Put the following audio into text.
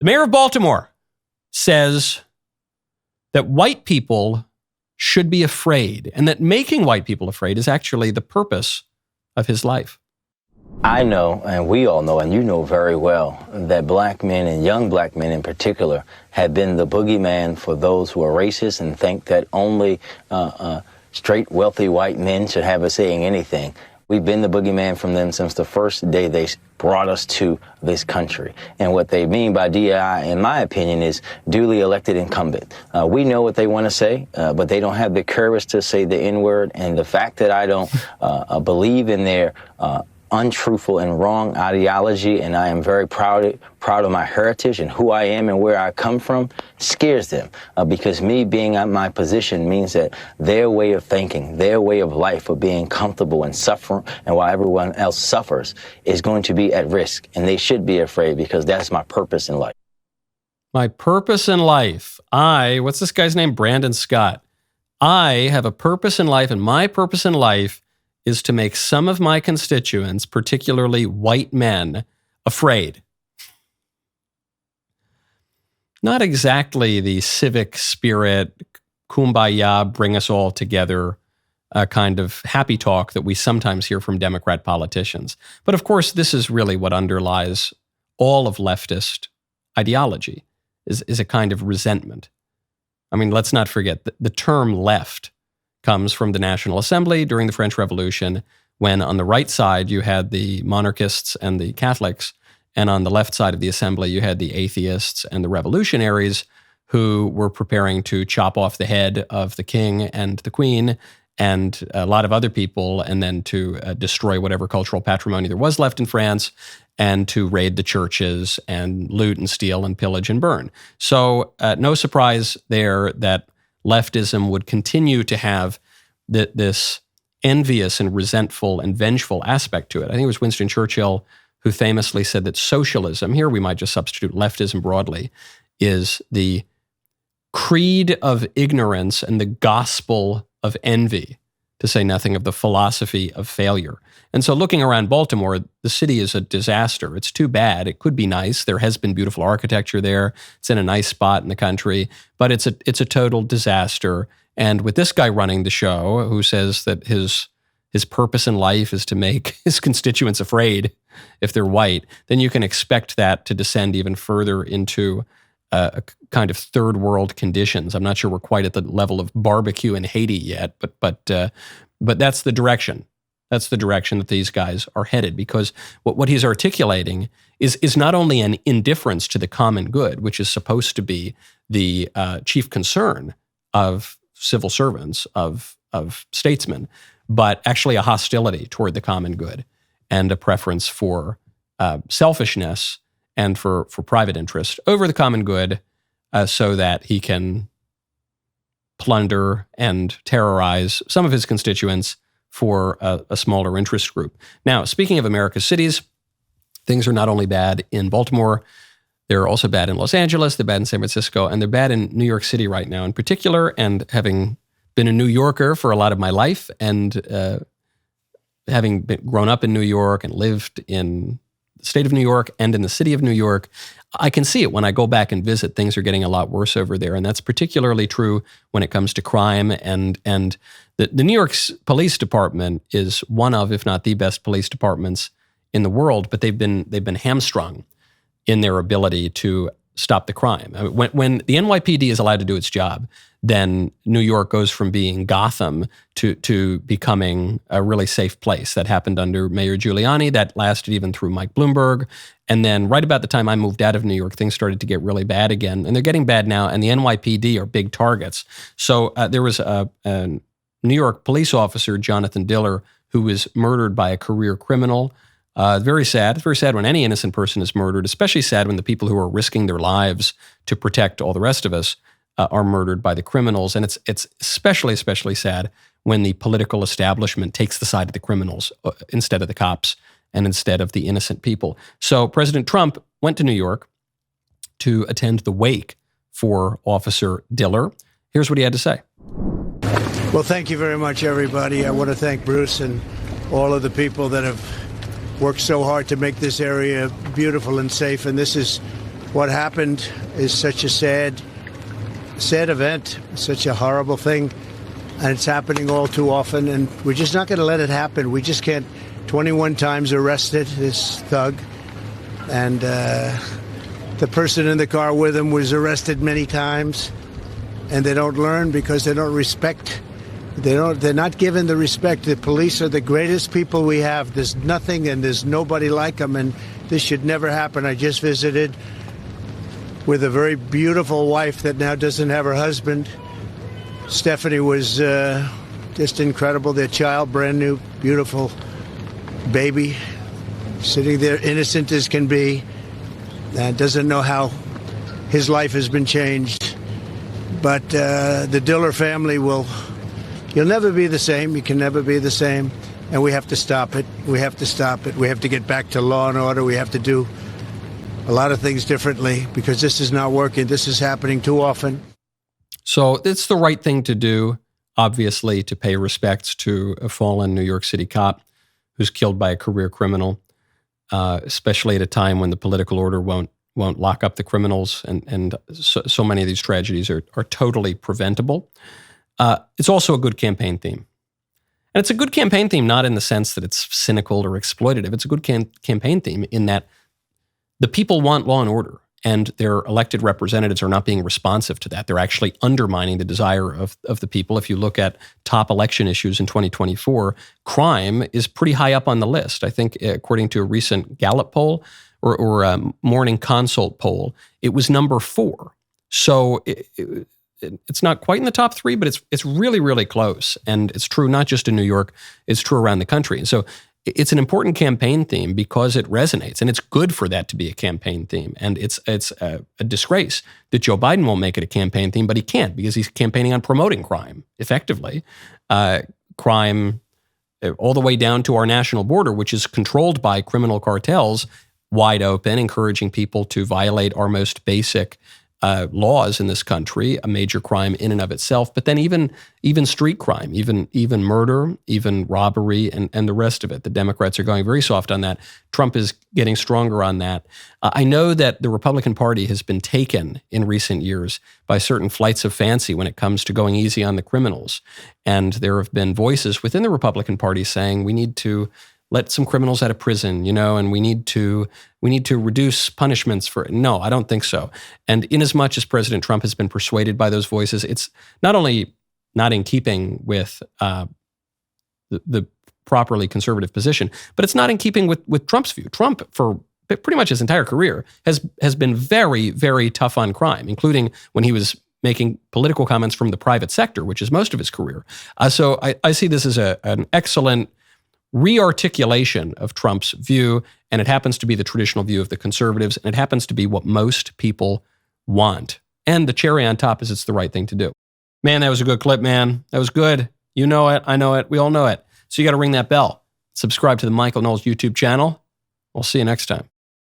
The mayor of Baltimore says that white people should be afraid, and that making white people afraid is actually the purpose of his life. I know, and we all know, and you know very well, that black men, and young black men in particular, have been the boogeyman for those who are racist and think that only straight, wealthy white men should have a say in anything. We've been the boogeyman from them since the first day they brought us to this country. And what they mean by DEI, in my opinion, is duly elected incumbent. We know what they want to say, but they don't have the courage to say the N-word. And the fact that I don't believe in their untruthful and wrong ideology, and I am very proud of my heritage and who I am and where I come from, scares them, because me being at my position means that their way of thinking, their way of life of being comfortable and suffering, and while everyone else suffers, is going to be at risk, and they should be afraid, because that's my purpose in life. My purpose in life. What's this guy's name? Brandon Scott. I have a purpose in life, and my purpose in life is to make some of my constituents, particularly white men, afraid. Not exactly the civic spirit, kumbaya, bring us all together kind of happy talk that we sometimes hear from Democrat politicians. But of course, this is really what underlies all of leftist ideology, is a kind of resentment. I mean, let's not forget that the term left comes from the National Assembly during the French Revolution, when on the right side you had the monarchists and the Catholics, and on the left side of the assembly you had the atheists and the revolutionaries, who were preparing to chop off the head of the king and the queen and a lot of other people, and then to destroy whatever cultural patrimony there was left in France, and to raid the churches and loot and steal and pillage and burn. So no surprise there that leftism would continue to have this envious and resentful and vengeful aspect to it. I think it was Winston Churchill who famously said that socialism, here we might just substitute leftism broadly, is the creed of ignorance and the gospel of envy, to say nothing of the philosophy of failure. And so looking around Baltimore, the city is a disaster. It's too bad. It could be nice. There has been beautiful architecture there. It's in a nice spot in the country, but it's a total disaster. And with this guy running the show, who says that his purpose in life is to make his constituents afraid if they're white, then you can expect that to descend even further into a kind of third world conditions. I'm not sure we're quite at the level of barbecue in Haiti yet, but that's the direction. That's the direction that these guys are headed, because what he's articulating is not only an indifference to the common good, which is supposed to be the chief concern of civil servants, of statesmen, but actually a hostility toward the common good and a preference for selfishness and for private interest over the common good, so that he can plunder and terrorize some of his constituents for a smaller interest group. Now, speaking of America's cities, things are not only bad in Baltimore, they're also bad in Los Angeles, they're bad in San Francisco, and they're bad in New York City right now in particular. And having been a New Yorker for a lot of my life, and having grown up in New York and lived in the state of New York and in the city of New York, I can see it when I go back and visit. Things are getting a lot worse over there. And that's particularly true when it comes to crime. And the New York's police department is one of, if not the best police departments in the world, but they've been hamstrung in their ability to stop the crime. I mean, when the NYPD is allowed to do its job, then New York goes from being Gotham to becoming a really safe place. That happened under Mayor Giuliani. That lasted even through Mike Bloomberg. And then right about the time I moved out of New York, things started to get really bad again. And they're getting bad now, and the NYPD are big targets. So there was a New York police officer, Jonathan Diller, who was murdered by a career criminal. Very sad. It's very sad when any innocent person is murdered, especially sad when the people who are risking their lives to protect all the rest of us are murdered by the criminals. And it's especially sad when the political establishment takes the side of the criminals instead of the cops and instead of the innocent people. So President Trump went to New York to attend the wake for Officer Diller. Here's what he had to say. Well, thank you very much, everybody. I want to thank Bruce and all of the people that have worked so hard to make this area beautiful and safe. And this is what happened is such a sad event, such a horrible thing, and it's happening all too often, and we're just not going to let it happen. We just can't. 21 times arrested, this thug, and the person in the car with him was arrested many times, and they don't learn because they don't respect. They're not given the respect. The police are the greatest people we have. There's nothing and there's nobody like them, and this should never happen. I just visited with a very beautiful wife that now doesn't have her husband. Stephanie was just incredible. Their child, brand new, beautiful baby, sitting there innocent as can be, and doesn't know how his life has been changed. But the Diller family you'll never be the same. You can never be the same. And we have to stop it. We have to stop it. We have to get back to law and order. We have to do a lot of things differently because this is not working. This is happening too often. So it's the right thing to do, obviously, to pay respects to a fallen New York City cop who's killed by a career criminal, especially at a time when the political order won't lock up the criminals, and so many of these tragedies are totally preventable. It's also a good campaign theme. And it's a good campaign theme not in the sense that it's cynical or exploitative. It's a good campaign theme in that the people want law and order, and their elected representatives are not being responsive to that. They're actually undermining the desire of the people. If you look at top election issues in 2024, crime is pretty high up on the list. I think according to a recent Gallup poll or a Morning Consult poll, it was number 4. So it's not quite in the top 3, but it's really, really close. And it's true not just in New York, it's true around the country. And so it's an important campaign theme because it resonates, and it's good for that to be a campaign theme. And it's a disgrace that Joe Biden won't make it a campaign theme, but he can't because he's campaigning on promoting crime effectively. Crime all the way down to our national border, which is controlled by criminal cartels, wide open, encouraging people to violate our most basic laws in this country, a major crime in and of itself, but then even street crime, even murder, even robbery, and the rest of it. The Democrats are going very soft on that. Trump is getting stronger on that. I know that the Republican Party has been taken in recent years by certain flights of fancy when it comes to going easy on the criminals. And there have been voices within the Republican Party saying we need to let some criminals out of prison, and we need to reduce punishments for it. No, I don't think so. And inasmuch as President Trump has been persuaded by those voices, it's not only not in keeping with the properly conservative position, but it's not in keeping with Trump's view. Trump, for pretty much his entire career, has been very, very tough on crime, including when he was making political comments from the private sector, which is most of his career. So I see this as an excellent re-articulation of Trump's view, and it happens to be the traditional view of the conservatives, and it happens to be what most people want. And the cherry on top is it's the right thing to do. Man, that was a good clip, man. That was good. You know it. I know it. We all know it. So you got to ring that bell. Subscribe to the Michael Knowles YouTube channel. We'll see you next time.